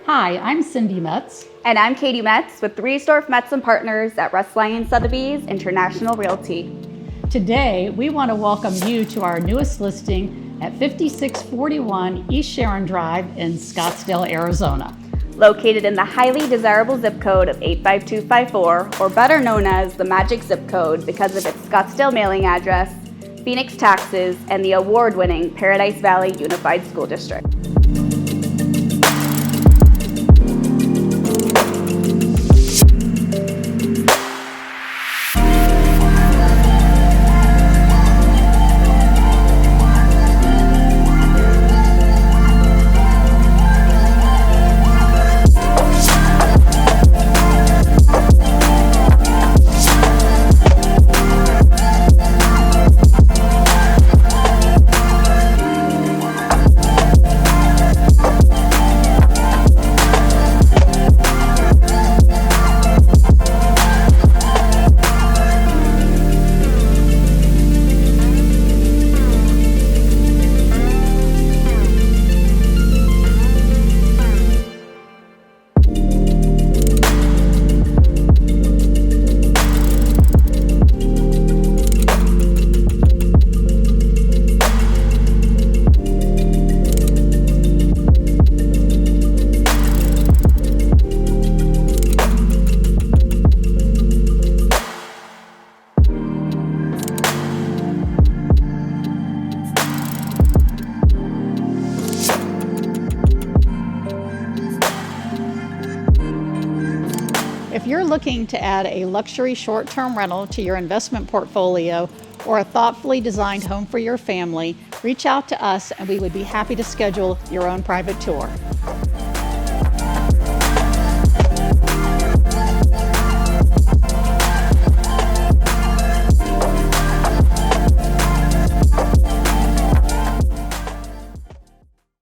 Hi, I'm Cindy Metz. And I'm Katie Metz with Reisdorf, Metz & Partners at Russ Lyon Sotheby's International Realty. Today, we want to welcome you to our newest listing at 5641 E Sharon Drive in Scottsdale, Arizona. Located in the highly desirable zip code of 85254, or better known as the Magic Zip Code because of its Scottsdale mailing address, Phoenix taxes, and the award-winning Paradise Valley Unified School District. If you're looking to add a luxury short-term rental to your investment portfolio or a thoughtfully designed home for your family, reach out to us and we would be happy to schedule your own private tour.